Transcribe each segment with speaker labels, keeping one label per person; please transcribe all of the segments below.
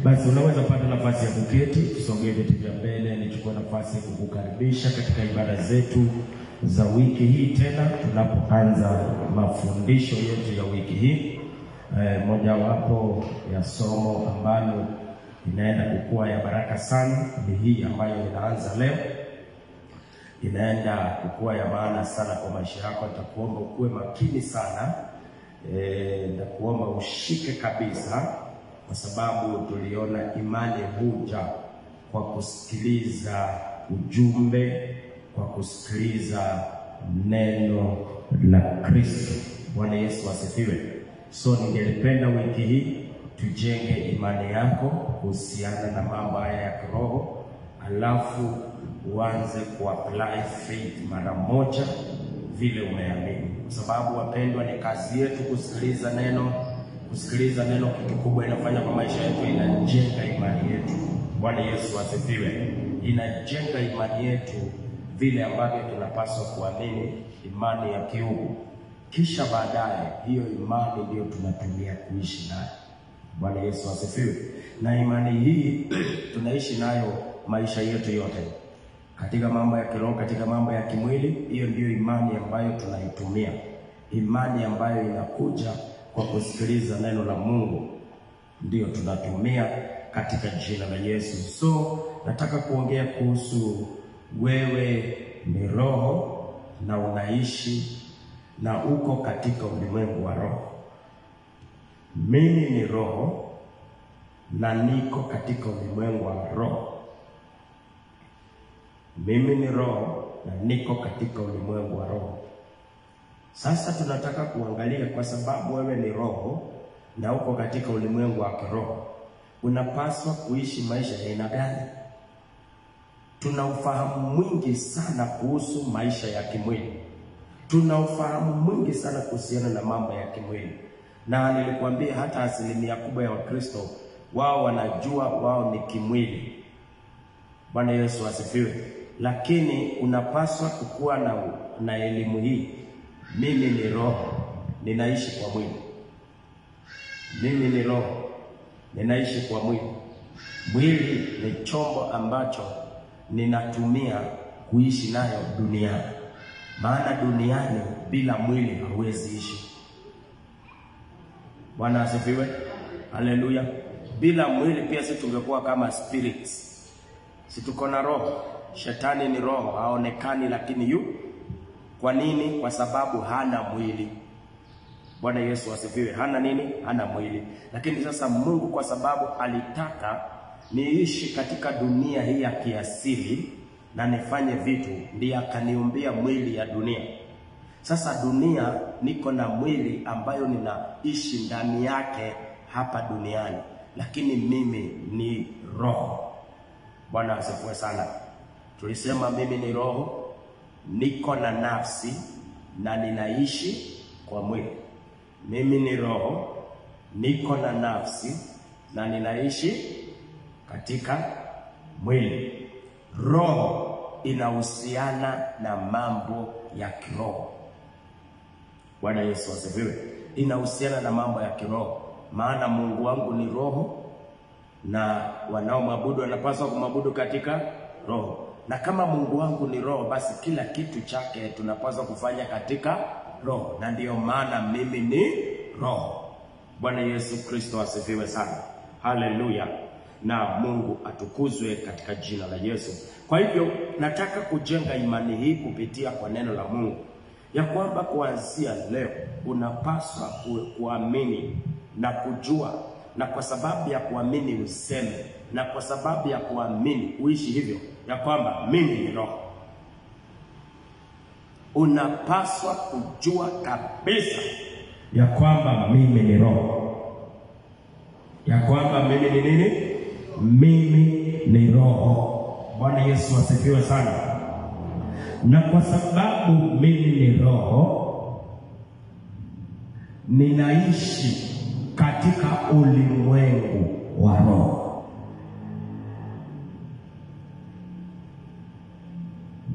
Speaker 1: Basi unaweza pata nafasi ya kuketi, tusongee viti vya mbele, nichukue nafasi ya kukukaribisha katika ibada zetu za wiki hii tena tunapoanza mafundisho yetu ya wiki hii. Moja wapo ya somo ambalo inaenda kukua ya baraka sana ni hii ambayo inaanza leo. Inaenda kukua ya maana sana kwa maisha yako. Nitakuomba ukuwe makini sana. Nitakuomba ushike kabisa, kwa sababu tuliona imani huja kwa kusikiliza ujumbe, kwa kusikiliza neno la Kristo. Bwana Yesu asifiwe. So ningelipenda wiki hii tujenge imani yako kuhusiana na mambo haya ya kiroho, alafu uanze kuapply faith mara moja vile umeamini. Kwa sababu wapendwa, ni kazi yetu kusikiliza neno. Kusikiliza neno kitu kubwa inafanya kwa maisha yetu, inajenga imani yetu. Bwana Yesu asifiwe. Inajenga imani yetu vile ambavyo tunapaswa kuamini, imani ya kiungu. Kisha baadaye hiyo imani ndio tunatumia kuishi nayo. Bwana Yesu asifiwe. Na imani hii tunaishi nayo maisha yetu yote, katika mambo ya kiroho, katika mambo ya kimwili. Hiyo ndio imani ambayo tunaitumia, imani ambayo inakuja kwa kusikiliza neno la Mungu, ndio tunatumia katika jina la Yesu. So nataka kuongea kuhusu wewe ni roho na unaishi na uko katika ulimwengu wa roho. Mimi ni roho na niko katika ulimwengu wa roho. Mimi ni roho na niko katika ulimwengu wa roho. Sasa tunataka kuangalia, kwa sababu wewe ni roho na uko katika ulimwengu wa kiroho, unapaswa kuishi maisha ya aina gani? Tuna ufahamu mwingi sana kuhusu maisha ya kimwili. Tuna ufahamu mwingi sana kuhusiana na mambo ya kimwili. Na nilikwambia hata asilimia kubwa ya Wakristo wao wanajua wao ni kimwili. Bwana Yesu asifiwe. Lakini unapaswa kukuwa na elimu hii. Mimi ni roho, ninaishi kwa mwili. Mimi ni roho, ninaishi kwa mwili. Mwili ni chombo ambacho ninatumia kuishi nayo duniani. Maana duniani bila mwili hauwezi ishi. Bwana asifiwe. Haleluya. Bila mwili pia sisi tungekuwa kama spirits. Sisi tuko na roho. Shetani ni roho, haonekani lakini yu. Kwa nini? Kwa sababu hana mwili. Bwana Yesu asifiwe. Hana nini? Hana mwili. Lakini sasa Mungu, kwa sababu alitaka niishi katika dunia hii ya kiasili na nifanye vitu, ndiye akaniumbia mwili ya dunia. Sasa dunia, niko na mwili ambayo ninaishi ndani yake hapa duniani, lakini mimi ni roho. Bwana asifiwe sana. Tulisema mimi ni roho, niko na nafsi na ninaishi kwa mwili. Mimi ni roho, niko na nafsi na ninaishi katika mwili. Roho inahusiana na mambo ya kiroho. Bwana Yesu asifiwe. Inahusiana na mambo ya kiroho. Maana Mungu wangu ni roho, na wanaomwabudu wanapaswa kumwabudu katika roho. Na kama Mungu wangu ni roho, basi kila kitu chake tunapaswa kufanya katika roho. Na ndiyo maana mimi ni roho. Bwana Yesu Kristo asifiwe sana. Haleluya. Na Mungu atukuzwe katika jina la Yesu. Kwa hivyo nataka kujenga imani hii kupitia kwa neno la Mungu, ya kwamba kuanzia leo unapaswa kuamini na kujua, na kwa sababu ya kuamini useme, na kwa sababu ya kuamini uishi hivyo, ya kwamba mimi ni roho. Unapaswa kujua kabisa ya kwamba mimi ni roho. Ya kwamba mimi ni nini? Mimi ni roho. Bwana Yesu asifiwe sana. Na kwa sababu mimi ni roho, ninaishi katika ulimwengu wa roho.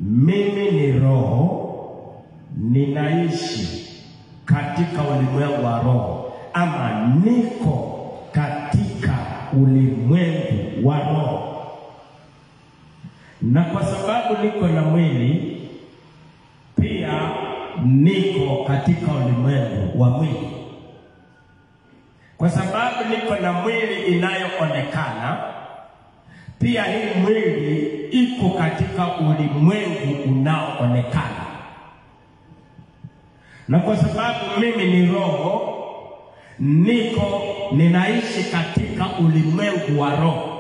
Speaker 1: Mimi ni roho, ninaishi katika ulimwengu wa roho, ama niko katika ulimwengu niko na mwili, pia niko katika ulimwengu wa mwili. Kwa sababu niko na mwili inayoonekana, pia hii mwili iko katika ulimwengu unaoonekana. Na kwa sababu mimi ni roho, ninaishi katika ulimwengu wa roho.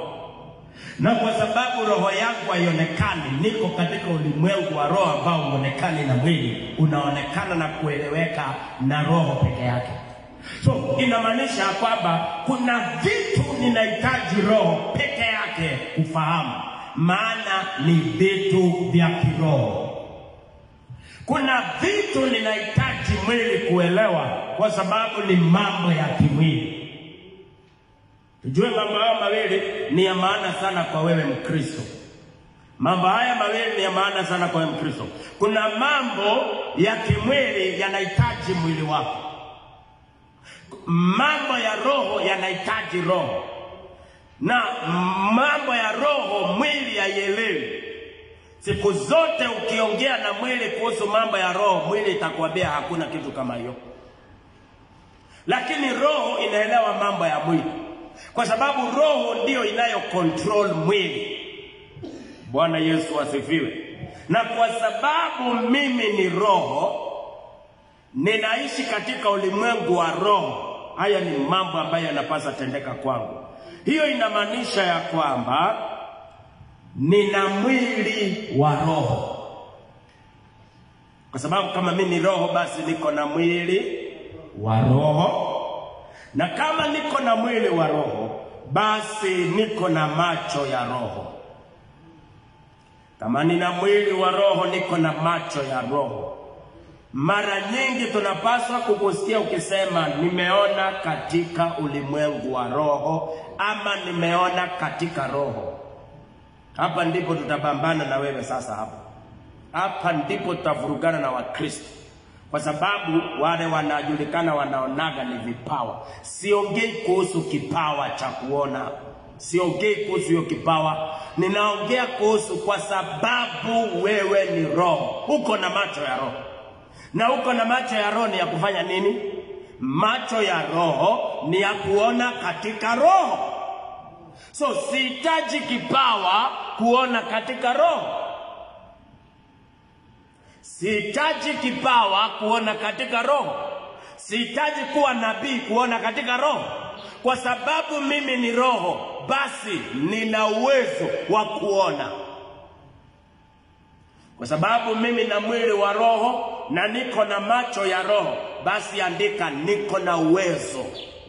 Speaker 1: Na kwa sababu roho yangu haionekani, niko katika ulimwengu wa roho ambao uonekani na mwili, unaonekana na kueleweka na roho peke yake. So inamaanisha kwamba kuna vitu ninahitaji roho peke yake kufahamu, maana ni vitu vya kiroho. Kuna vitu ninahitaji mwili kuelewa kwa sababu ni mambo ya kimwili. Tujue mambo haya mawili ni ya maana sana kwa wewe Mkristo. Mambo haya mawili ni ya maana sana kwa wewe Mkristo. Kuna mambo ya kimwili yanahitaji mwili wako. Mambo ya roho yanahitaji roho. Na mambo ya roho mwili haielewi. Siku zote ukiongea na mwili kuhusu mambo ya roho, mwili itakwambia hakuna kitu kama hiyo. Lakini roho inaelewa mambo ya mwili, kwa sababu roho ndio inayo control mwili. Bwana Yesu asifiwe. Na kwa sababu mimi ni roho, ninaishi katika ulimwengu wa roho. Haya ni mambo ambayo yanapaswa tendeka kwangu. Hiyo inamaanisha ya kwamba nina mwili wa roho. Kwa sababu kama mimi ni roho, basi niko na mwili wa roho. Na kama niko na mwili wa roho, basi niko na macho ya roho. Kama nina mwili wa roho, niko na macho ya roho. Mara nyingi tunapaswa kukusikia ukisema nimeona katika ulimwengu wa roho, ama nimeona katika roho. Hapa ndipo tutapambana na wewe sasa. Hapa ndipo tutavurugana na Wakristo. Kwa sababu wale wanajulikana wanaonaga ni vipawa. Siongei kuhusu kipawa cha kuona. Siongei kuhusu hiyo kipawa. Ninaongea kuhusu kwa sababu wewe ni roho. Uko na macho ya roho. Na uko na macho ya roho ni ya kufanya nini? Macho ya roho ni ya kuona katika roho. So sihitaji kipawa kuona katika roho. Sihitaji kipawa kuona katika roho. Sihitaji kuwa nabii kuona katika roho. Kwa sababu mimi ni roho, basi nina uwezo wa kuona. Kwa sababu mimi na mwili wa roho na niko na macho ya roho, basi andika niko na uwezo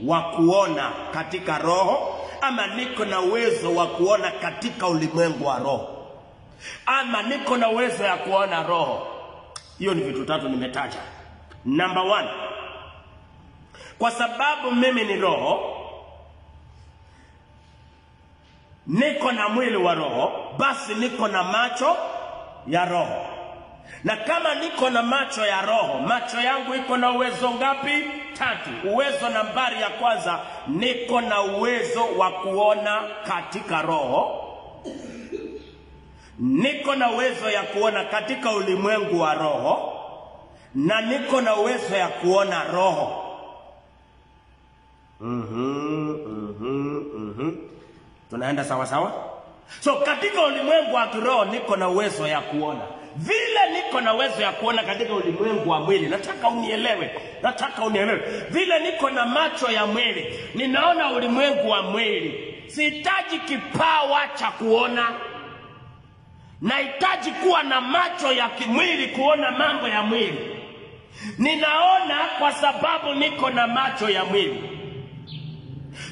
Speaker 1: wa kuona katika roho, ama niko na uwezo wa kuona katika ulimwengu wa roho, ama niko na uwezo ya kuona roho. Hiyo ni vitu tatu nimetaja. Number 1. Kwa sababu mimi ni roho, niko na mwili wa roho, basi niko na macho ya roho. Na kama niko na macho ya roho, macho yangu iko na uwezo ngapi? 3. Uwezo nambari ya kwanza, niko na uwezo wa kuona katika roho. Niko na uwezo ya kuona katika ulimwengu wa roho, na niko na uwezo ya kuona roho. Tunaenda sawa sawa? So katika ulimwengu wa kiroho niko na uwezo ya kuona. Vile niko na uwezo ya kuona katika ulimwengu wa mwili, nataka unielewe. Vile niko na macho ya mwili, ninaona ulimwengu wa mwili. Sihitaji kipawa cha kuona. Nahitaji kuwa na macho ya kimwili kuona mambo ya mwili. Ninaona kwa sababu niko na macho ya mwili.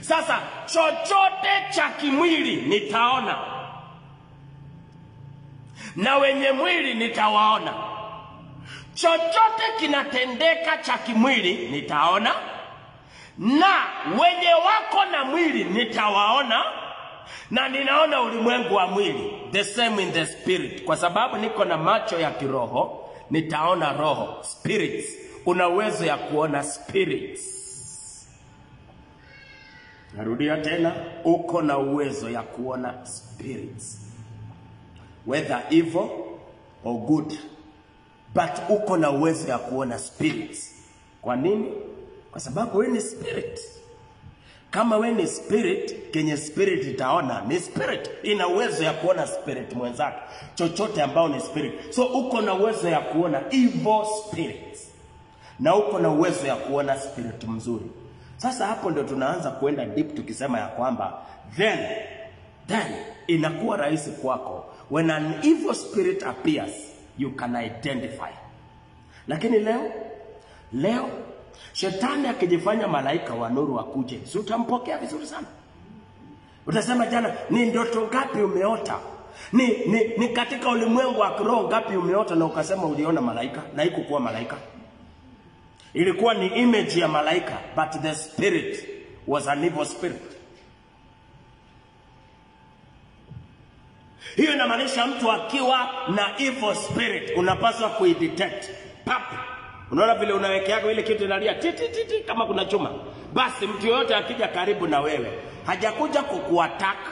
Speaker 1: Sasa chochote cha kimwili nitaona, na wenye mwili nitawaona. Chochote kinatendeka cha kimwili nitaona, na wenye wako na mwili nitawaona. Na ninaona ulimwengu wa mwili, the same in the spirit. Kwa sababu niko na macho ya kiroho, nitaona roho, spirits. Una uwezo ya kuona spirits. Narudia tena, uko na uwezo ya kuona spirits, whether evil
Speaker 2: or good, but uko na uwezo ya kuona spirits. Kwa nini? Kwa sababu wewe ni spirit. Kama wewe ni spirit, kenye spirit itaona ni spirit. Ina uwezo ya kuona spirit mwenzake, chochote ambao ni spirit. So uko na uwezo ya kuona evil spirits, na uko na uwezo ya kuona spirit mzuri. Sasa hapo ndio tunaanza kuenda deep, tukisema ya kwamba then inakuwa rahisi kwako when an evil spirit appears, you can identify. Lakini leo shetani akijifanya malaika wa nuru akuje, si utampokea vizuri sana? Utasema jana, ni ndoto ngapi umeota? Ni katika ulimwengu wa kiroho ngapi umeota na ukasema uliona malaika na haikuwa malaika? Ilikuwa ni image ya malaika, but the spirit was an evil spirit. Hiyo inamaanisha mtu akiwa na evil spirit unapaswa kuidetect. Pap. Unaona vile unawekeaga ile kitu inalia titi kama kuna chuma. Basi mtu yote akija karibu na wewe, hajakuja kukuataka,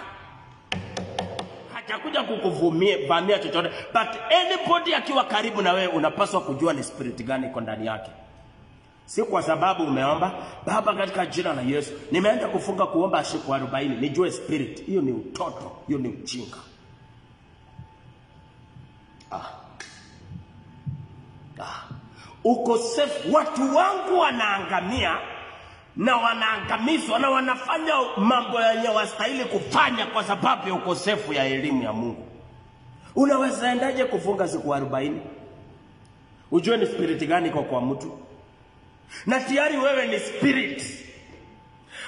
Speaker 2: hajakuja kukuvamia chochote, but anybody akiwa karibu na wewe unapaswa kujua ni spirit gani iko ndani yake. Si kwa sababu umeomba, Baba katika jina la Yesu nimeenda kufunga kuomba siku 40 nijue spirit. Hiyo ni utoto, hiyo ni ujinga. Ukosefu, watu wangu wanaangamia na wanaangamizwa na wanafanya mambo yenye wastahili kufanya kwa sababu ya ukosefu ya elimu ya Mungu. Unaweza endaje kufunga siku 40 ujue ni spirit gani iko kwa mtu? Na tayari wewe ni spirit.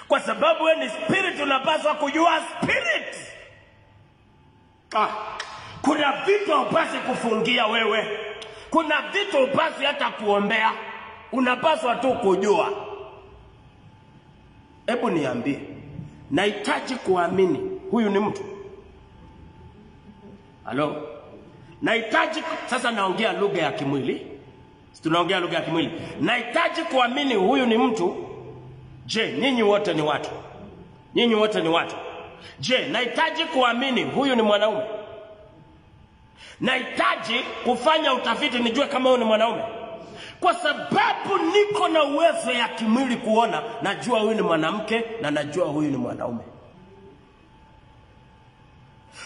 Speaker 2: Kwa sababu wewe ni spirit unapaswa kujua spirit. Kuna vitu upasi kufungia wewe. Kuna vitu upasi hata kuombea. Unapaswa tu kujua. Hebu niambie, nahitaji kuamini huyu ni mtu. Halo? Nahitaji, sasa naongea lugha ya kimwili. Tunaongea lugha ya kimwili. Nahitaji kuamini huyu ni mtu. Je, nyinyi wote ni watu? Nyinyi wote ni watu. Je, nahitaji kuamini huyu ni mwanaume? Nahitaji kufanya utafiti nijue kama huyu ni mwanaume. Kwa sababu niko na uwezo ya kimwili kuona, najua huyu ni mwanamke na najua huyu ni mwanaume.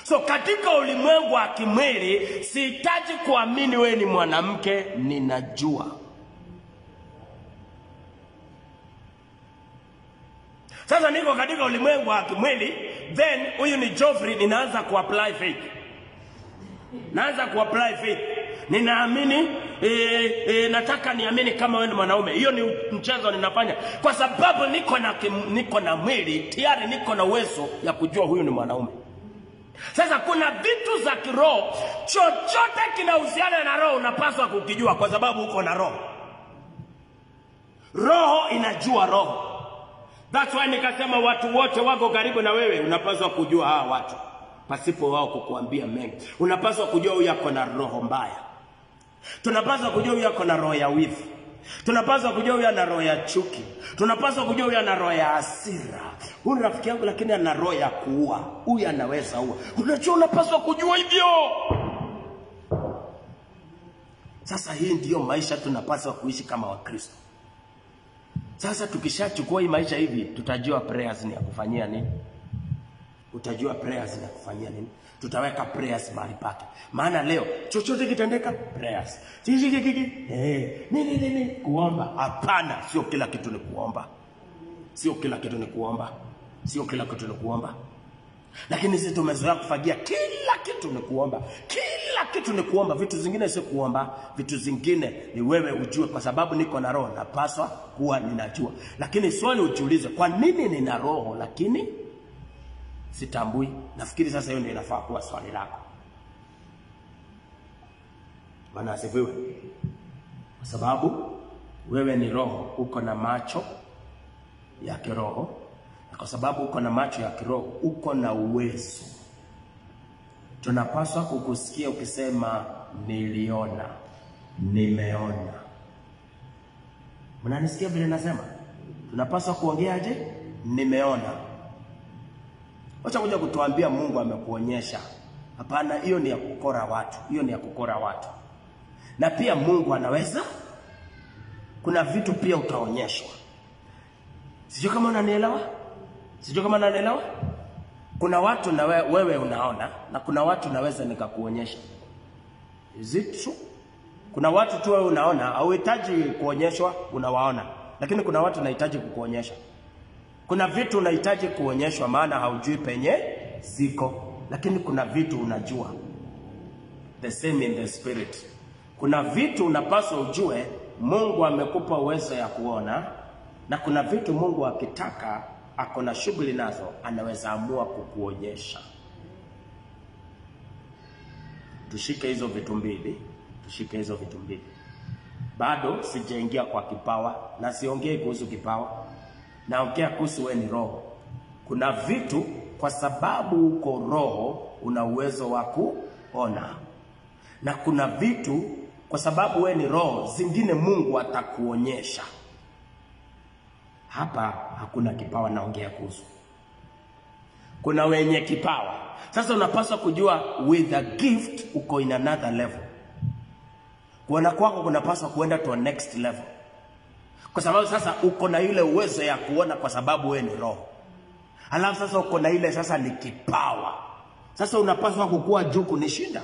Speaker 2: So katika ulimwengu wa kimwili sihitaji kuamini wewe ni mwanamke, ninajua. Sasa niko katika ulimwengu wa kimwili, then huyu ni Geoffrey, ninaanza kuapply faith. Naanza kuapply faith. Ninaamini nataka niamini kama wewe ni mwanaume. Hiyo ni mchezo ninafanya kwa sababu niko na mwili, tayari niko na uwezo ya kujua huyu ni mwanaume. Sasa kuna vitu za kiroho, chochote kinahusiana na roho unapaswa kukijua kwa sababu uko na roho. Roho inajua roho. That's why nikasema watu wote wako karibu na wewe unapaswa kujua hawa watu. Pasipo wao kukuambia mengi. Unapaswa kujua huyu yako na roho mbaya. Tunapaswa kujua huyu yako na roho ya wivu. Tunapaswa kujua huyu ana roho ya chuki. Tunapaswa kujua huyu ana roho ya hasira. Huyu rafiki yangu lakini ana roho ya kuua. Huyu anaweza ua. Unajua unapaswa kujua hivyo. Sasa hii ndiyo maisha tunapaswa kuishi kama Wakristo. Sasa tukishachukua hii maisha hivi, tutajua prayers ni ya kufanyia nini? Utajua prayers ni ya kufanyia nini? Tutaweka prayers mahali pake. Maana leo chochote kitendeka prayers. Nini kuomba? Hapana, sio kila kitu ni kuomba. Sio kila kitu ni kuomba. Sio kila kitu ni kuomba. Lakini sisi tumezoea kufagia kila kitu ni kuomba. Kila kitu ni kuomba. Vitu zingine sio kuomba. Vitu zingine ni wewe ujue kwa sababu niko na roho napaswa kuwa ninajua. Lakini swali ujiulize, kwa nini nina roho lakini sitambui? Nafikiri sasa hiyo ndio inafaa kuwa swali lako. Bwana asifiwe. Kwa sababu wewe ni roho, uko na macho ya kiroho. Na kwa sababu uko na macho ya kiroho, uko na uwezo. Tunapaswa kukusikia ukisema niliona, nimeona. Mnanisikia vile nasema? Tunapaswa kuongeaje? Nimeona. Wacha kuja kutuambia Mungu amekuonyesha. Hapana, hiyo ni ya kukora watu. Hiyo ni ya kukora watu. Na pia Mungu anaweza, kuna vitu pia utaonyeshwa. Sijui kama unanielewa? Sijui kama unanielewa? Kuna watu na wewe unaona, na kuna watu naweza nikakuonyesha. Is it true? Kuna watu tu wewe unaona, hauhitaji kuonyeshwa, unawaona. Lakini kuna watu nahitaji kukuonyesha. Kuna vitu unahitaji kuonyeshwa maana haujui penye ziko. Lakini kuna vitu unajua. The same in the spirit. Kuna vitu unapaswa ujue Mungu amekupa uwezo ya kuona, na kuna vitu Mungu akitaka ako na shughuli nazo anaweza amua kukuonyesha. Tushike hizo vitu mbili. Tushike hizo vitu mbili. Bado sijaingia kwa kipawa, na siongei kuhusu kipawa. Naongea kuhusu wewe ni roho. Kuna vitu kwa sababu uko roho una uwezo wa kuona. Na kuna vitu kwa sababu wewe ni roho zingine Mungu atakuonyesha. Hapa hakuna kipawa naongea kuhusu. Kuna wenye kipawa. Sasa unapaswa kujua with a gift uko in another level. Kuona kwako kunapaswa kuenda to a next level. Kwa sababu sasa uko na ile uwezo ya kuona kwa sababu wewe ni roho. Alafu sasa uko na ile sasa ni kipawa. Sasa unapaswa kukua juu kunishinda.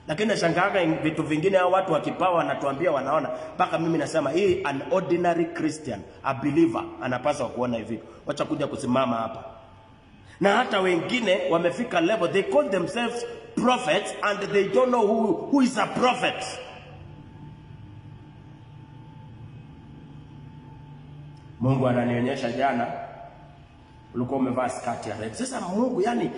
Speaker 2: Lakini nashangaa vitu vingine hao watu wa kipawa wanatuambia wanaona. Mpaka mimi nasema hii an ordinary Christian, a believer anapaswa kuona hivi. Wacha kuja kusimama hapa. Na hata wengine wamefika level, they call themselves prophets and they don't know who is a prophet. Mungu ananionyesha jana ulikuwa umevaa skati ya red. Sasa Mungu yani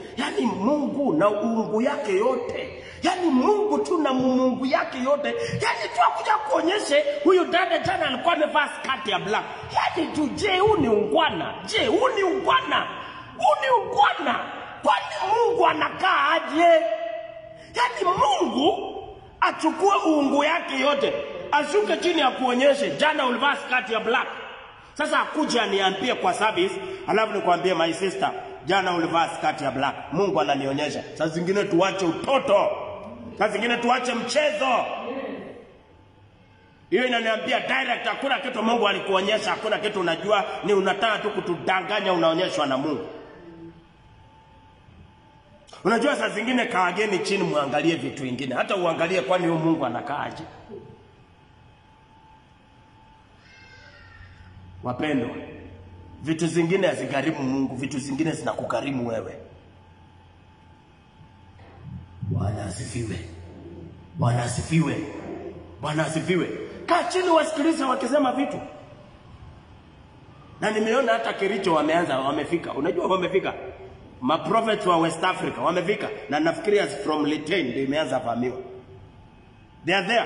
Speaker 2: Mungu na uungu yake yote. Yani Mungu tu na Mungu yake yote. Yani tu akuja kuonyeshe huyu dada jana alikuwa amevaa skati ya black. Yani tu je, huu ni ungwana? Je, huu ni ungwana? Huu ni ungwana? Kwani Mungu anakaa aje? Yani Mungu achukue uungu yake yote, ashuke chini ya kuonyeshe jana ulivaa skati ya black. Sasa akuja niambie kwa service, alafu nikwambie my sister, jana ulivaa skati ya black. Mungu ananionyesha. Sasa zingine tuache utoto. Sasa zingine tuache mchezo. Hiyo inaniambia direct, hakuna kitu Mungu alikuonyesha, hakuna kitu unajua, ni unataka tu kutudanganya, unaonyeshwa na Mungu. Unajua saa zingine kaageni chini muangalie vitu vingine. Hata uangalie kwani huyo Mungu anakaaje. Wapendwa, vitu zingine hazigarimu Mungu, vitu zingine zinakukarimu wewe. Bwana asifiwe. Bwana asifiwe. Bwana asifiwe. Kaa chini wasikilize wakisema vitu. Na nimeona hata Kericho wamefika. Unajua wamefika? Maprophets wa West Africa wamefika, na nafikiria from Litein ndio imeanza vamiwa. They are there.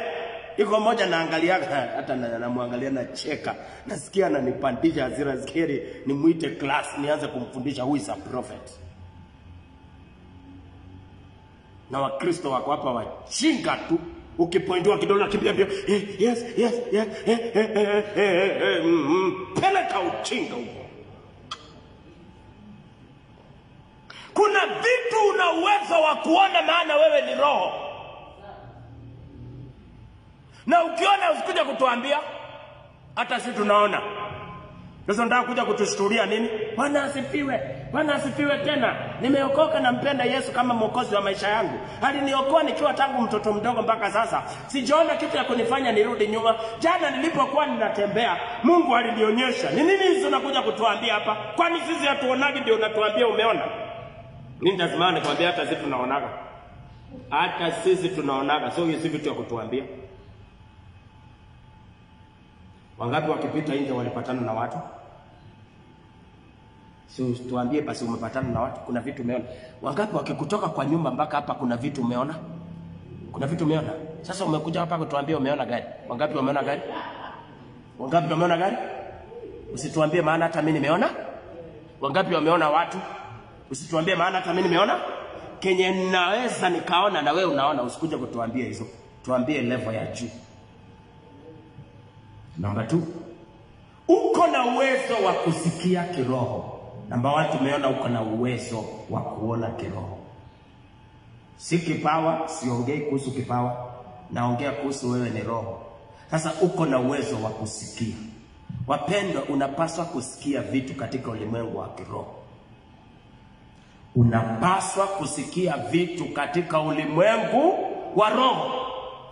Speaker 2: Iko moja naangalia, hata namwangalia na cheka. Nasikia ananipandisha hasira, zikeri nimuite class nianze kumfundisha who is a prophet. Na Wakristo wako hapa wachinga tu. Ukipointiwa kidole kimbia mbio. Yes. Peleka uchinga huko. Kuna vitu una uwezo wa kuona maana wewe ni roho. Na ukiona usikuje kutuambia, hata sisi tunaona. Sasa nataka kuja kutushturia nini? Bwana asifiwe. Bwana asifiwe tena. Nimeokoka na mpenda Yesu kama mwokozi wa maisha yangu. Aliniokoa nikiwa tangu mtoto mdogo mpaka sasa. Sijaona kitu ya kunifanya nirudi nyuma. Jana nilipokuwa ninatembea, Mungu alinionyesha. Ni nini hizo unakuja kutuambia hapa? Kwani sisi hatuonagi ndio unatuambia umeona? Mimi lazima nikwambie hata sisi tunaonaga. Hata sisi tunaonaga. So hiyo si vitu ya kutuambia. Wangapi wakipita nje walipatana na watu? So tuambie basi umepatana na watu, kuna vitu umeona. Wangapi wakikutoka kwa nyumba mpaka hapa kuna vitu umeona? Kuna vitu umeona? Sasa umekuja hapa kutuambia umeona gari. Wangapi wameona gari? Wangapi wameona gari? Usituambie maana hata mimi nimeona. Wangapi wameona watu? Usituambie maana hata mimi nimeona. Kenye naweza nikaona na wewe unaona, usikuje kutuambia hizo. Tuambie level ya juu. Number 2. Uko na uwezo wa kusikia kiroho. Number 1, tumeona uko na uwezo wa kuona kiroho. Si kipawa, siongei kuhusu kipawa. Naongea kuhusu wewe ni roho. Sasa uko na uwezo wa kusikia. Wapendwa, unapaswa kusikia vitu katika ulimwengu wa kiroho. Unapaswa kusikia vitu katika ulimwengu wa roho.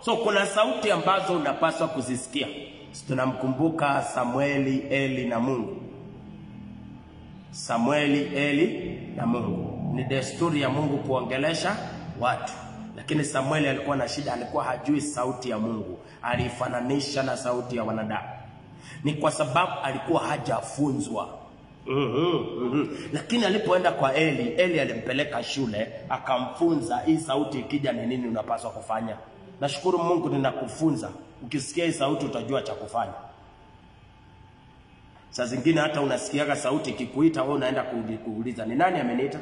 Speaker 2: So kuna sauti ambazo unapaswa kuzisikia. Tunamkumbuka Samueli, Eli na Mungu. Samueli, Eli na Mungu. Ni desturi ya Mungu kuongelesha watu. Lakini Samueli alikuwa na shida, alikuwa hajui sauti ya Mungu. Alifananisha na sauti ya wanadamu. Ni kwa sababu alikuwa hajafunzwa. Lakini alipoenda kwa Eli, Eli alimpeleka shule, akamfunza hii sauti ikija ni nini unapaswa kufanya. Nashukuru Mungu ninakufunza. Ukisikia hii sauti utajua cha kufanya. Saa zingine hata unasikiaga sauti ikikuita, wewe unaenda kuuliza ni nani ameniita?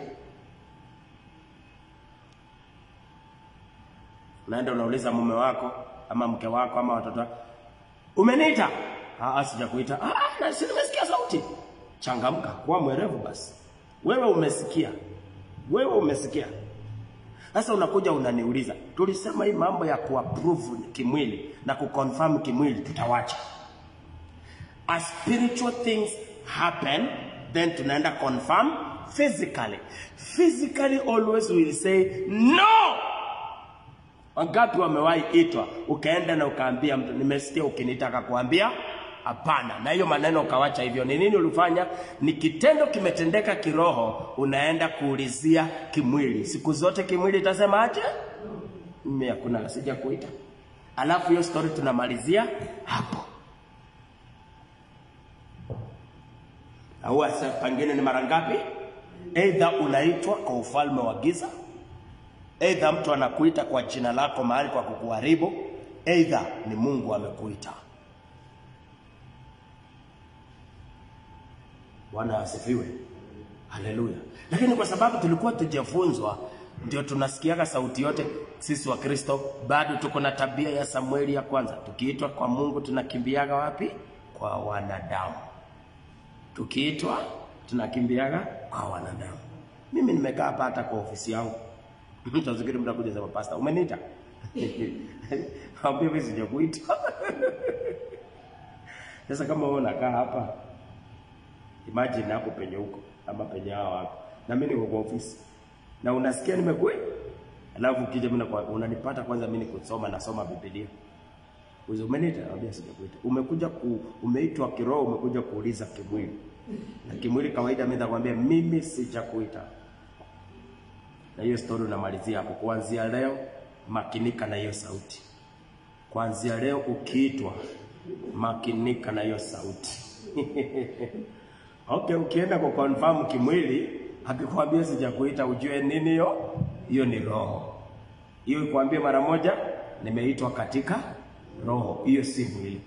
Speaker 2: Unaenda unauliza mume wako ama mke wako ama watoto, umeniita? Sijakuita. Na nimesikia sauti. Changamka, kuwa mwerevu basi. Wewe umesikia. Sasa unakuja unaniuliza, tulisema hii mambo ya kuapprove kimwili na kuconfirm kimwili tutawacha. As spiritual things happen, then tunaenda confirm physically. Physically always will say no. Wangapi wamewahi itwa ukaenda na ukaambia mtu nimesikia ukinitaka kuambia hapana, na hiyo maneno ukawacha hivyo? Ni nini ulifanya? Ni kitendo kimetendeka kiroho, unaenda kuulizia kimwili. Siku zote kimwili itasema aje? Mimi hakuna, sija kuita. Alafu hiyo story tunamalizia hapo. Au sasa pengine ni mara ngapi? Either unaitwa kwa ufalme wa giza, either mtu anakuita kwa jina lako mahali kwa kukuharibu, either ni Mungu amekuita. Bwana asifiwe. Haleluya. Lakini kwa sababu tulikuwa tujifunzwa, ndio tunasikiaga sauti yote. Sisi wa Kristo bado tuko na tabia ya Samueli ya kwanza. Tukiitwa kwa Mungu tunakimbiaga wapi? Kwa wanadamu. Tukiitwa tunakimbiaga kwa wanadamu. Mimi nimekaa hapa hata kwa ofisi yangu. Mtu azikiri mtakuja sema pastor, umeniita? Haambia mimi sijakuita. Sasa kama wewe unakaa hapa, imagine hapo penye huko ama penye hao hapo, na mimi niko kwa ofisi na unasikia nimekuja, alafu ukija mimi unanipata kwanza mimi kusoma, nasoma Biblia. Wewe umeniita? Naambia sijakuita. Umekuja umeitwa kiroho, umekuja kuuliza kimwili. Na kimwili kawaida mimi nakwambia mimi sijakuita. Na hiyo story unamalizia hapo. Kuanzia leo makinika na hiyo sauti. Kuanzia leo ukiitwa makinika na hiyo sauti. Okay, ukienda kwa confirm kimwili, akikwambia sijakuita, ujue nini hiyo? Hiyo ni roho. Hiyo ikwambie mara moja nimeitwa katika roho, hiyo si mwili.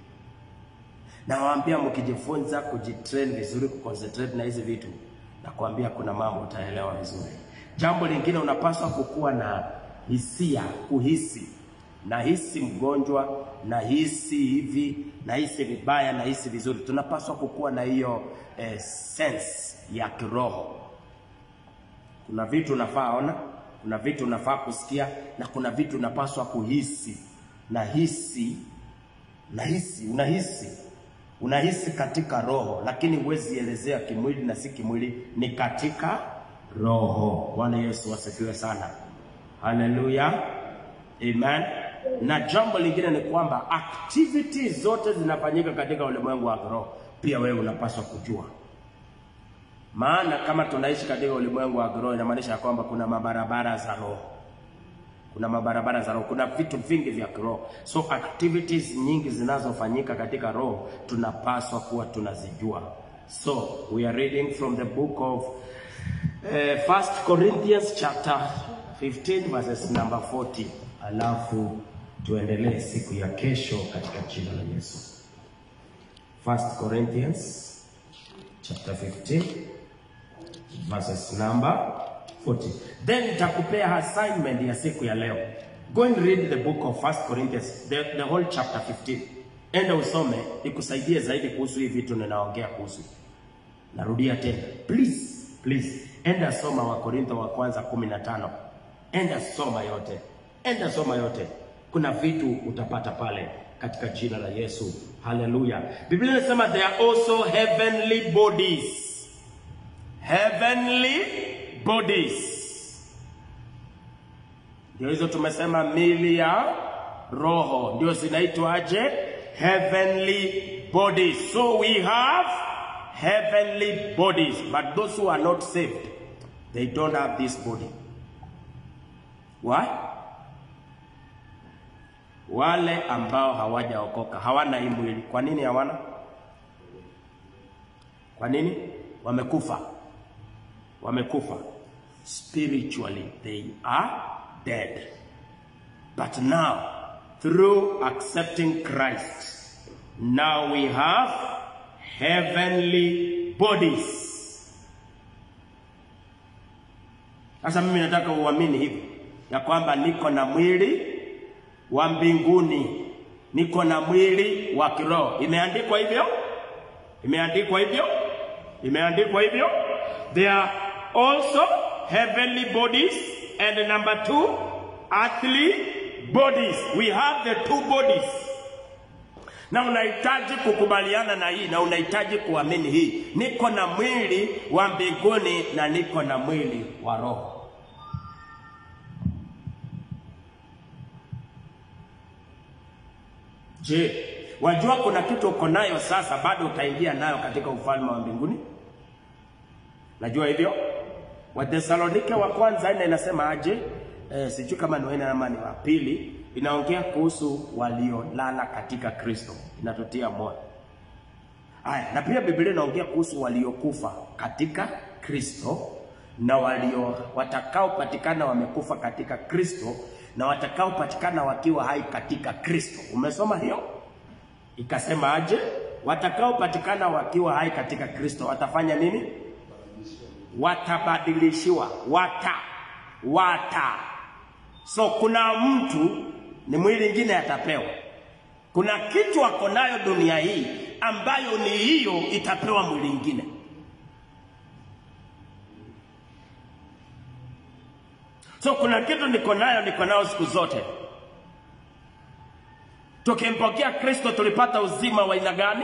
Speaker 2: Na waambia mkijifunza kujitrain vizuri, kuconcentrate na hizi vitu, na kuambia kuna mambo utaelewa vizuri. Jambo lingine unapaswa kukua na hisia, kuhisi. Na hisi mgonjwa, na hisi hivi, na hisi vibaya, na hisi vizuri. Tunapaswa kukua na hiyo sense ya kiroho. Kuna vitu unafaa ona, kuna vitu unafaa kusikia, na kuna vitu unapaswa kuhisi. Unahisi katika roho, lakini huwezi elezea kimwili, na si kimwili, ni katika roho. Bwana Yesu asifiwe sana. Haleluya. Amen. Na jambo lingine ni kwamba activities zote zinafanyika katika ulimwengu wa roho, pia wewe unapaswa kujua. Maana kama tunaishi katika ulimwengu wa roho, inamaanisha kwamba kuna mabarabara za roho. Kuna vitu vingi vya roho. So activities nyingi zinazofanyika katika roho tunapaswa kuwa tunazijua. So we are reading from the book of 1 Corinthians chapter 15 verses number 40. Alafu tuendelee siku ya kesho katika jina la Yesu. 1 Corinthians chapter 15 verses number 40. Then nitakupea assignment ya siku ya leo. Go and read the book of 1 Corinthians, the whole chapter 15. Enda usome, ikusaidie zaidi kuhusu hivi vitu ninaongea kuhusu. Narudia tena. Please, enda soma wa Korintho wa kwanza 15. Enda soma yote. Enda soma yote. Kuna vitu utapata pale katika jina la Yesu. Hallelujah. Biblia inasema there are also heavenly bodies. Heavenly bodies. Ndio hizo tumesema mili ya roho. Ndio zinaitwaje? Heavenly bodies. So we have heavenly bodies. But those who are not saved, they don't have this body. Why? Wale ambao hawajaokoka hawana hii mwili. Kwa nini hawana? Kwa nini? Wamekufa. Wamekufa. Spiritually they are dead. But now, through accepting Christ, now we have heavenly bodies. Sasa mimi nataka uamini hivi ya kwamba niko na mwili wa mbinguni, niko na mwili wa kiroho. Imeandikwa hivyo? Imeandikwa hivyo? Imeandikwa hivyo? There are also heavenly bodies, and number 2, earthly bodies. We have the 2 bodies. Na unahitaji kukubaliana na hii, na unahitaji kuamini hii. Niko na mwili wa mbinguni na niko na mwili wa roho. Je, wajua kuna kitu uko nayo sasa bado utaingia nayo katika ufalme wa mbinguni? Najua hivyo? Wathesalonike wa kwanza inasema aje? Sijui kama ni wena ama ni wa pili, inaongea kuhusu waliolala katika Kristo. Inatutia moyo. Haya, na pia Biblia inaongea kuhusu waliokufa katika Kristo na watakaopatikana wamekufa katika Kristo na watakaopatikana wakiwa hai katika Kristo. Umesoma hiyo? Ikasema aje? Watakaopatikana wakiwa hai katika Kristo watafanya nini? Watabadilishiwa. So kuna mtu ni mwili mwingine atapewa. Kuna kitu ako nayo dunia hii ambayo ni hiyo itapewa mwili mwingine. So kuna kitu niko nayo siku zote. Tukimpokea Kristo tulipata uzima wa aina gani?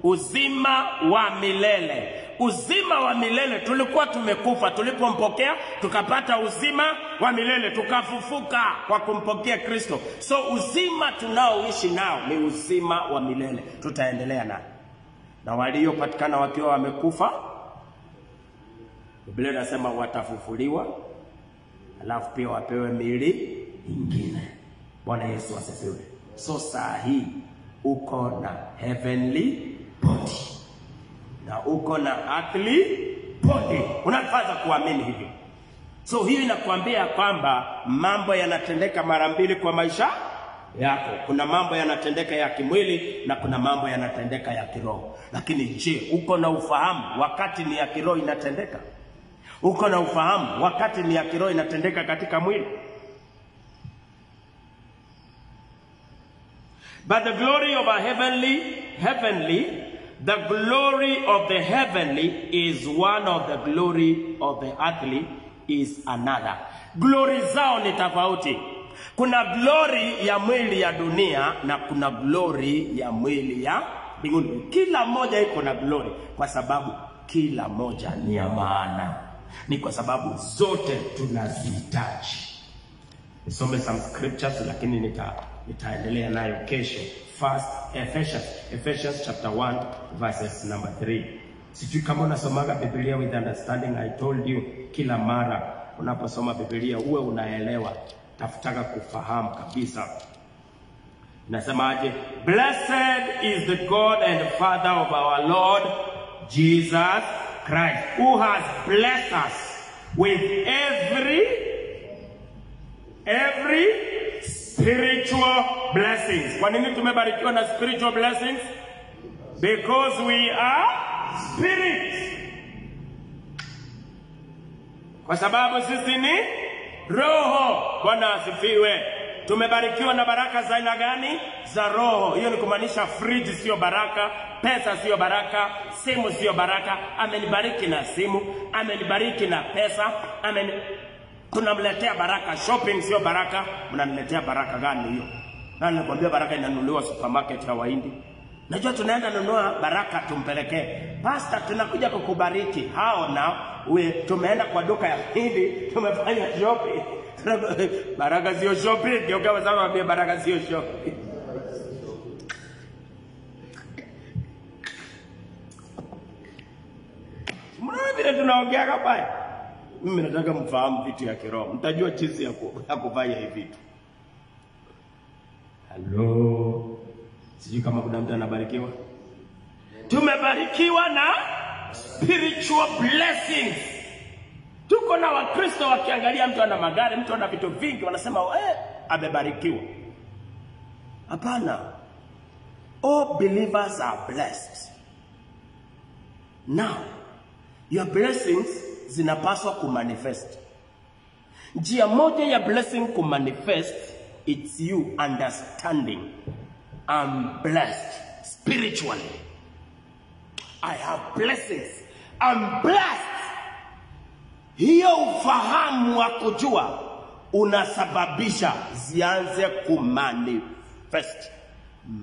Speaker 2: Uzima wa milele. Uzima wa milele, tulikuwa tumekufa, tulipompokea tukapata uzima wa milele, tukafufuka kwa kumpokea Kristo. So uzima tunaoishi nao ni uzima wa milele, tutaendelea nao. Na waliopatikana wakiwa wamekufa, Biblia inasema watafufuliwa, alafu pia wapewe miili ingine. Bwana Yesu asifiwe. So saa hii uko na heavenly body na uko na earthly body. Unafaa kuamini hivi. So hiyo inakuambia kwamba mambo yanatendeka mara mbili kwa maisha yako. Kuna mambo yanatendeka ya kimwili na kuna mambo yanatendeka ya kiroho. Lakini je, uko na ufahamu wakati ni ya kiroho inatendeka? Uko na ufahamu wakati ni ya kiroho inatendeka katika mwili? But the glory of a heavenly, the glory of the heavenly is one of the glory of the earthly is another. Glory zao ni tofauti. Kuna glory ya mwili ya dunia na kuna glory ya mwili ya mbinguni. Kila moja iko na glory kwa sababu kila moja ni ya maana. Ni kwa sababu zote tunazihitaji. Nisome some scriptures lakini nitaendelea nayo kesho. First Ephesians chapter 1 verses number 3. Sijui kama unasomaga Biblia with understanding. I told you kila mara unaposoma Biblia uwe unaelewa, tafutaka kufahamu kabisa. Nasemaje? Blessed is the God and Father of our Lord Jesus Christ, who has blessed us with every spiritual blessings. Kwa nini tumebarikiwa na spiritual blessings? Because we are spirits. Kwa sababu sisi ni roho. Bwana asifiwe. Tumebarikiwa na baraka za aina gani? Za roho. Hiyo ni kumaanisha fridge sio baraka, pesa sio baraka, simu sio baraka. Amenibariki na simu, amenibariki na pesa, Tunamletea baraka. Shopping sio baraka. Mnaniletea baraka gani hiyo? Na nilikwambia baraka inanunuliwa supermarket ya Wahindi. Najua tunaenda nunua baraka tumpelekee. Pastor, tunakuja kukubariki. Hao na tumeenda kwa duka ya Hindi, tumefanya shopping. Baraka sio shopping. Ndio kama sasa waambie baraka sio shopping. Mbona vile tunaongea hapa? Mimi nataka mfahamu vitu ya kiroho. Mtajua jinsi ya kufanya hivi vitu. Hello. Sijui kama kuna mtu anabarikiwa. Tumebarikiwa na spiritual blessings. Tuko na Wakristo wakiangalia mtu ana magari, mtu ana vitu vingi, wanasema amebarikiwa. Hapana. All believers are blessed. Now, your blessings zinapaswa kumanifest. Njia moja ya blessing kumanifest, it's you understanding I'm blessed spiritually. I have blessings. I'm blessed. Hiyo ufahamu wa kujua unasababisha zianze kumanifest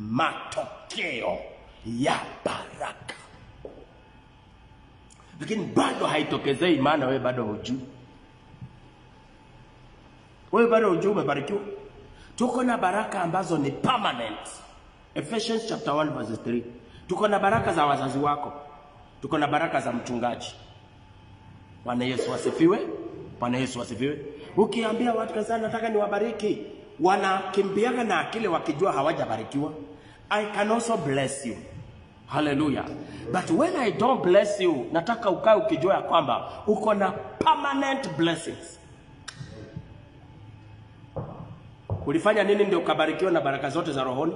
Speaker 2: matokeo ya baraka. Lakini bado haitokezei, maana wewe bado hujui. Wewe bado hujui umebarikiwa. Tuko na baraka ambazo ni permanent. Ephesians chapter 1 verse 3. Tuko na baraka za wazazi wako. Tuko na baraka za mchungaji. Bwana Yesu asifiwe. Bwana Yesu asifiwe. Ukiambia watu kaza nataka niwabariki, wanakimbiaga na akili wakijua hawajabarikiwa. I can also bless you. Hallelujah. But when I don't bless you, nataka ukae ukijua kwamba uko na permanent blessings. Ulifanya nini ndio ukabarikiwa na baraka zote za rohoni?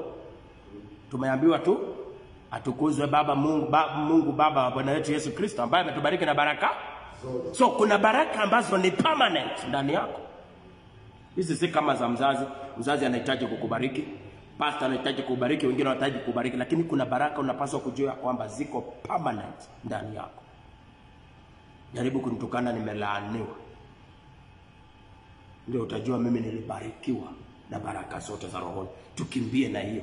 Speaker 2: Tumeambiwa tu atukuzwe Baba Mungu Baba wa Bwana wetu Yesu Kristo ambaye ametubariki na baraka. So kuna baraka ambazo ni permanent ndani yako. Hizi si kama za mzazi. Mzazi anahitaji kukubariki, pastor anahitaji kukubariki, wengine wanahitaji kukubariki, lakini kuna baraka unapaswa kujua kwamba ziko permanent ndani yako. Jaribu kunitukana nimelaaniwa, ndio utajua mimi nilibarikiwa na baraka zote za rohoni. Tukimbie na hiyo.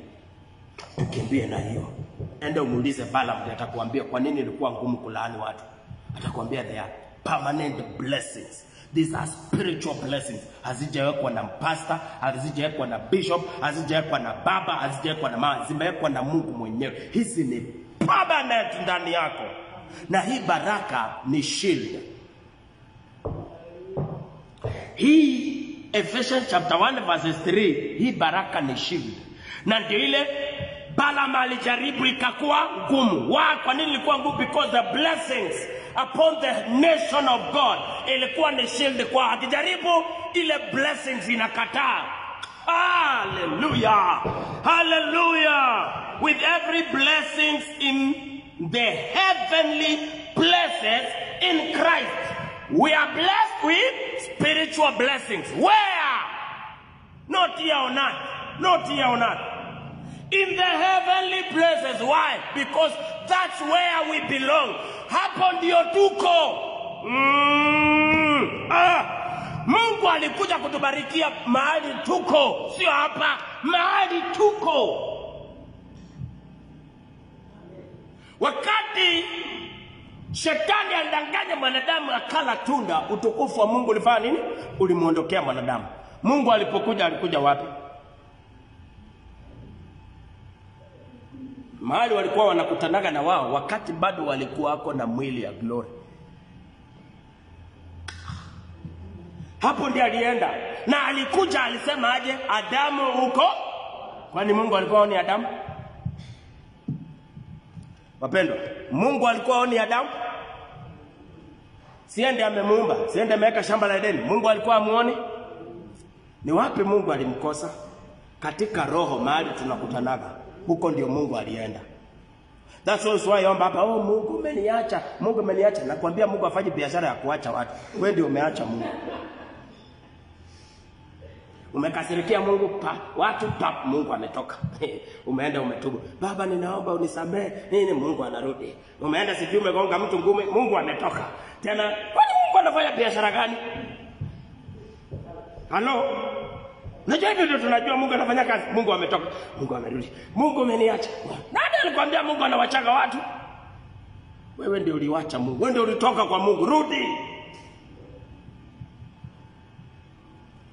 Speaker 2: Tukimbie na hiyo. Enda umuulize Balaam, atakwambia kwa nini ilikuwa ngumu kulaani watu. Atakwambia they are permanent blessings. These are spiritual blessings. Hazijawekwa na pastor, hazijawekwa na bishop, hazijawekwa na baba, hazijawekwa na mama, zimewekwa na Mungu mwenyewe. Hizi ni permanent ndani yako. Na hii baraka ni shield. Hii Ephesians chapter 1 verse 3, hii baraka ni shield. Na ndio ile Balaam alijaribu ikakuwa ngumu. Kwa nini ilikuwa ngumu? Because the blessings upon the nation of God ilikuwa ni shield kwa. Akijaribu ile blessings inakataa. Hallelujah. Hallelujah. With every blessings in the heavenly places in Christ, we are blessed with spiritual blessings. Where? Not here on earth. Not here on earth. In the heavenly places. Why? Because that's where we belong. Hapo ndio tuko. Mungu alikuja kutubarikia mahali tuko, sio hapa, mahali tuko. Wakati Shetani alidanganya mwanadamu akala tunda, utukufu wa Mungu ulifanya nini? Ulimuondokea mwanadamu. Mungu alipokuja alikuja wapi? Mahali walikuwa wanakutanaga na wao wakati bado walikuwa wako na mwili ya glory. Hapo ndiye alienda. Na alikuja alisema aje? Adamu huko. Kwani Mungu alikuwa ni Adamu? Wapendwa, Mungu alikuwa ni Adamu? Siende amemuumba, siende ameweka shamba la Edeni. Mungu alikuwa amuone? Ni wapi Mungu alimkosa? Katika roho mahali tunakutanaga. Huko ndio Mungu alienda. That's why omba hapa, Mungu umeniacha, Mungu umeniacha. Nakwambia Mungu afanye biashara ya kuacha watu. Wewe ndio umeacha Mungu. Umekasirikia Mungu watu Mungu ametoka. Umeenda umetubu. Baba ninaomba unisamehe. Nini Mungu anarudi. Umeenda sijui umegonga mtu ngumi, Mungu ametoka. Tena kwani Mungu anafanya biashara gani? Halo? Unajua hivyo ndio tunajua Mungu anafanya kazi. Mungu ametoka, Mungu amerudi. Mungu umeniacha. Nani alikwambia Mungu anawachaga watu? Wewe ndio uliwacha Mungu. Wewe ndio ulitoka kwa Mungu. Rudi.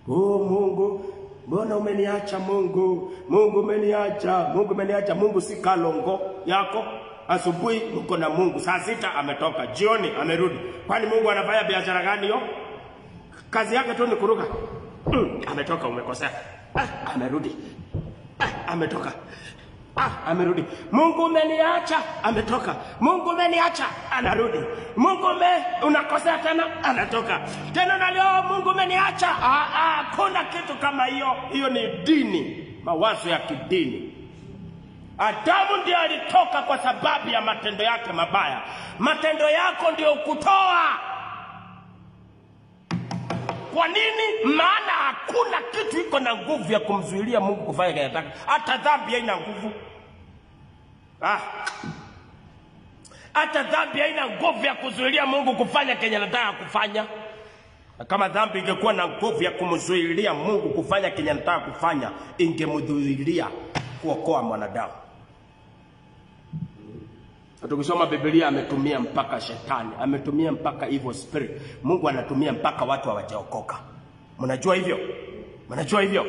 Speaker 2: Oh Mungu, mbona umeniacha Mungu? Mungu umeniacha. Mungu umeniacha. Mungu si kalongo yako. Asubuhi uko na Mungu, saa 6 ametoka, jioni amerudi. Kwani Mungu anafanya biashara gani hiyo? Kazi yake tu ni kuruka. Ametoka, umekosea. Amerudi. Ametoka. Amerudi. Mungu umeniacha, ametoka. Mungu umeniacha, anarudi. Mungu unakosea tena, anatoka. Tena na leo Mungu umeniacha. Kuna kitu kama hiyo. Hiyo ni dini, mawazo ya kidini. Adamu ndiye alitoka kwa sababu ya matendo yake mabaya. Matendo yako ndio kutoa. Kwa nini? Maana hakuna kitu iko na nguvu ya kumzuilia Mungu kufanya kile anataka. Hata dhambi haina nguvu. Hata dhambi haina nguvu ya kuzuilia Mungu kufanya kile anataka kufanya. Kama dhambi ingekuwa na nguvu ya kumzuilia Mungu kufanya kile anataka kufanya, ingemdhuilia kuokoa mwanadamu. Tukisoma Biblia ametumia mpaka shetani, ametumia mpaka evil spirit. Mungu anatumia mpaka watu hawajaokoka. Mnajua hivyo? Mnajua hivyo?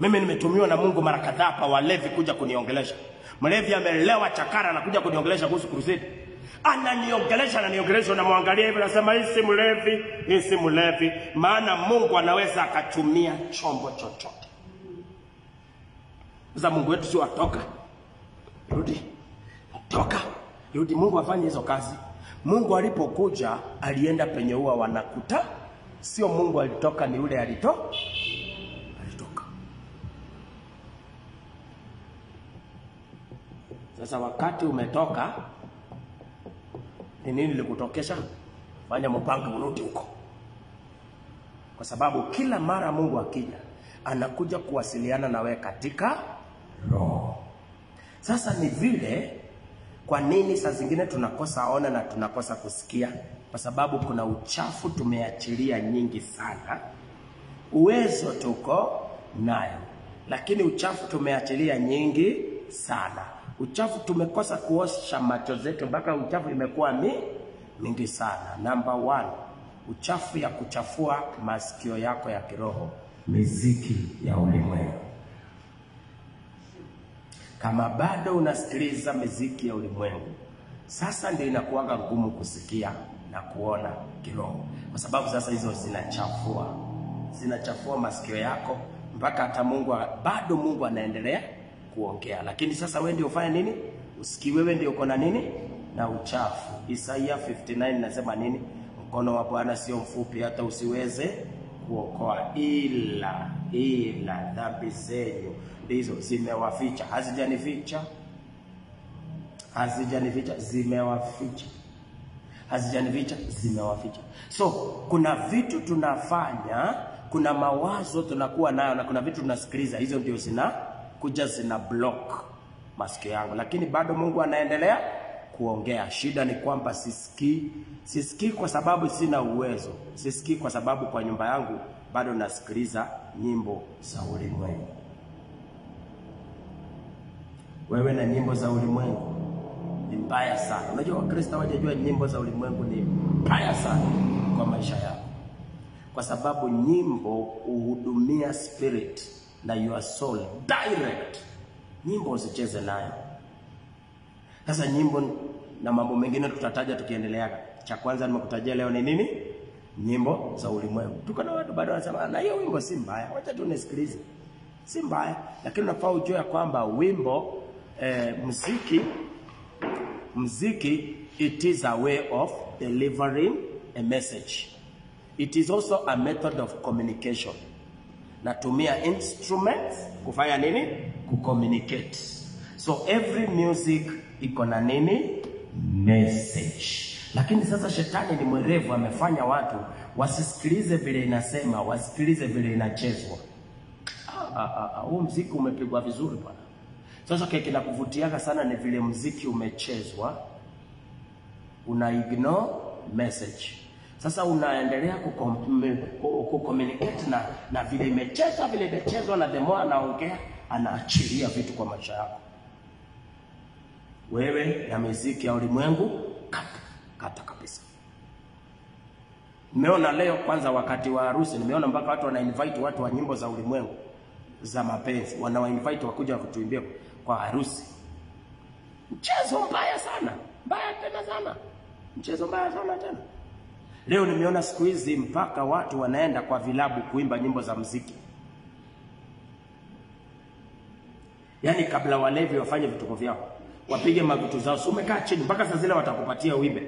Speaker 2: Mimi nimetumiwa na Mungu mara kadhaa hapa walevi kuja kuniongelesha. Mlevi amelewa chakara anakuja kuniongelesha kuhusu crusade. Ananiongelesha na muangalia hivi nasema hii si mlevi, maana Mungu anaweza akatumia chombo chochote. Sasa Mungu wetu si watoka. Rudi. Toka. Rudi. Mungu afanye hizo kazi. Mungu alipokuja alienda penye huwa wanakuta. Sio Mungu alitoka, ni yule alitoka. Sasa wakati umetoka, ni nini lilikutokesha? Fanya mpango urudi huko. Kwa sababu kila mara Mungu akija, anakuja kuwasiliana na wewe katika roho. Sasa ni vile, kwa nini saa zingine tunakosa ona na tunakosa kusikia? Kwa sababu kuna uchafu tumeachilia nyingi sana. Uwezo tuko nayo, lakini uchafu tumeachilia nyingi sana. Uchafu tumekosa kuosha macho zetu mpaka uchafu imekuwa mingi sana. Number 1, uchafu ya kuchafua masikio yako ya kiroho, muziki ya ulimwengu. Kama bado unasikiliza muziki ya ulimwengu, sasa ndio inakuwa ngumu kusikia na kuona kiroho. Kwa sababu sasa hizo zinachafua masikio yako mpaka hata bado Mungu anaendelea kuongea. Lakini sasa wewe ndio ufanye nini? Usikii, wewe ndio uko na nini? Na uchafu. Isaiah 59 nasema nini? Mkono wa Bwana sio mfupi hata usiweze kuokoa, ila dhambi zenu ndizo zimewaficha. Hazijanificha, zimewaficha. So kuna vitu tunafanya, kuna mawazo tunakuwa nayo, na kuna vitu tunasikiliza, hizo ndio zina block masikio yangu. Lakini bado Mungu anaendelea kuongea. Shida ni kwamba sisikii kwa sababu sina uwezo. Sisikii kwa sababu kwa nyumba yangu bado nasikiliza nyimbo za ulimwengu. Wewe na nyimbo za ulimwengu ni mbaya sana. Unajua Wakristo hawajajua nyimbo za ulimwengu ni mbaya sana kwa maisha yao. Kwa sababu nyimbo uhudumia spirit na your soul direct. Nyimbo usicheze nayo. Sasa nyimbo na mambo mengine tutataja tukiendelea. Cha kwanza nimekutajia leo ni nini? Nyimbo za ulimwengu. Tuko na watu bado wanasema na hiyo wimbo si mbaya, wacha tu nisikilize. Si mbaya, lakini unafaa ujue ya kwamba wimbo muziki it is a way of delivering a message. It is also a method of communication. Natumia instruments kufanya nini? Kucommunicate. So every music iko na nini? Message. Lakini sasa shetani ni mwerevu, amefanya watu wasisikilize vile inasema, wasikilize vile inachezwa. Huu muziki umepigwa vizuri bwana. Sasa kile kinakuvutiaga sana ni vile muziki umechezwa, una ignore message. Sasa unaendelea kucommunicate na vile imechezwa na demo anaongea, anaachilia vitu kwa maisha yako. Wewe ya muziki ya ulimwengu kata kabisa. Nimeona leo kwanza wakati wa harusi, nimeona mpaka watu wana-invite watu wa nyimbo za ulimwengu za mapenzi, wana-invite wakuja kutuimbia kwa harusi. Mchezo mbaya sana, mbaya tena sana. Mchezo mbaya sana tena. Leo nimeona siku hizi mpaka watu wanaenda kwa vilabu kuimba nyimbo za muziki. Yaani kabla walevi wafanye vituko vyao, wapige mavitu zao, si umekaa chini mpaka saa zile watakupatia uimbe.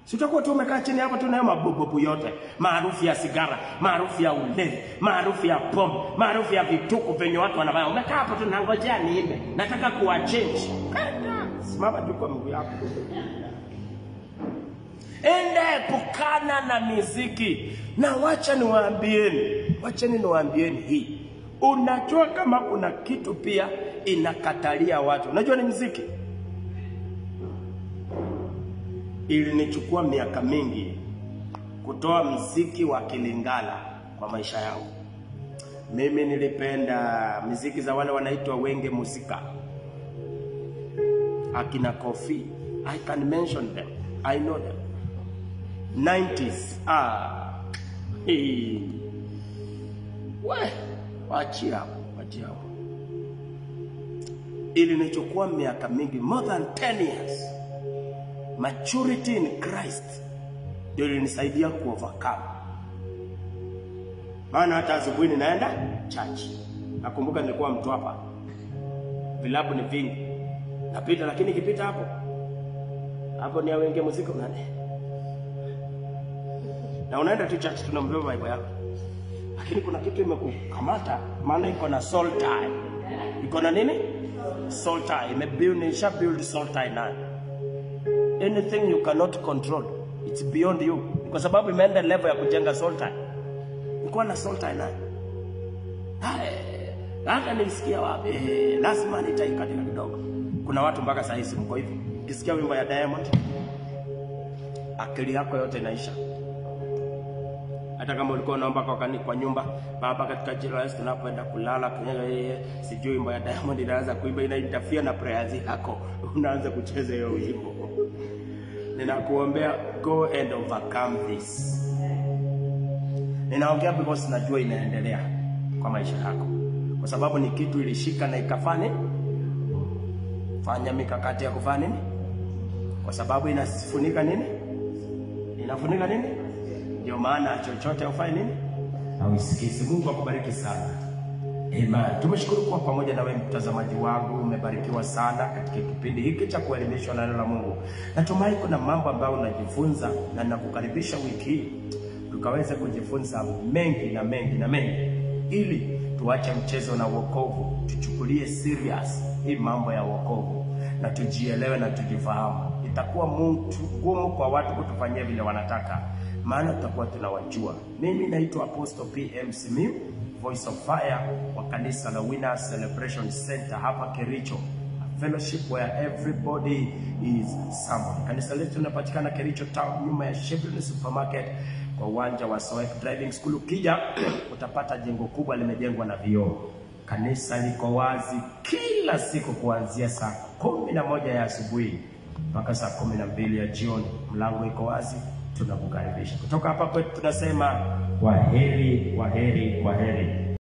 Speaker 2: Si utakuwa tu umekaa chini hapo tu na mabobo yote, maarufu ya sigara, maarufu ya ulevi, maarufu ya pombe, maarufu ya vituko venye watu wanafanya. Umekaa hapo tu na ngojea niimbe, nataka kuwa change. Simama tu kwa mguu yako. Ende epukana na muziki. Na wacha niwaambieni hii. Unajua kama kuna kitu pia inakatalia watu. Unajua ni muziki? Ilinichukua miaka mingi kutoa muziki wa Kilingala kwa maisha yangu. Mimi nilipenda muziki za wale wanaitwa Wenge Muzika, akina Kofi. I can mention them, I know them. 90s. Wachia. Ilinichukua miaka mingi, more than 10 years. Maturity in Christ ndio ilinisaidia kuovercome. Maana hata asubuhi ninaenda church. Nakumbuka nilikuwa mtu hapa, vilabu ni vingi, napita, lakini nikipita hapo ni Wenge Muzika unane. Na unaenda tu church, tunambeba Bible yako, lakini kuna kitu imekukamata, maana iko na soul tie. Iko na nini? Soul tie. Build soul tie nayo. Anything you cannot control, it's beyond you. Kwa sababu imeenda level ya kujenga soul tie. Niko na soul tie nayo. Hata nisikia wapi, lazima nitaikatika kidogo. Kuna watu mpaka saa hizi mko hivi. Ukisikia wimbo ya Diamond, akili yako yote inaisha. Hata kama ulikuwa unaomba kwa nyumba, baba katika jina la Yesu tunapoenda kulala, sijui wimbo ya Diamond inaanza kuimba, inainterfere na prayers yako, unaanza kucheza hiyo wimbo. Ninakuombea, go and overcome this. Ninaongea because najua inaendelea kwa maisha yako, kwa sababu ni kitu ilishika na ikafanya. Fanya mikakati ya kufanya nini? Kwa sababu inafunika nini? Inafunika nini? Ndio maana chochote ufanye nini? Ausikize. Mungu akubariki sana. Amen. Tumeshukuru kwa pamoja na wewe mtazamaji wangu, umebarikiwa sana katika kipindi hiki cha kuelimishwa na neno la Mungu. Natumai kuna mambo ambayo unajifunza, na ninakukaribisha wiki hii tukaweze kujifunza mengi ili tuache mchezo na wokovu, tuchukulie serious hii mambo ya wokovu na tujielewe na tujifahamu. Itakuwa ngumu kwa watu kutufanyia vile wanataka, maana tutakuwa tunawajua. Mimi naitwa Apostle PM Simiyu, Voice of Fire wa kanisa la Winners Celebration Center hapa Kericho, a fellowship where everybody is someone. Kanisa letu linapatikana Kericho town, nyuma ya Chevron Supermarket, kwa uwanja wa Soek Driving School. Ukija utapata jengo kubwa limejengwa na vioo. Kanisa liko wazi kila siku kuanzia saa 11 ya asubuhi mpaka saa 12 ya jioni. Mlango iko wazi, tunakukaribisha. Kutoka hapa kwetu tunasema kwaheri.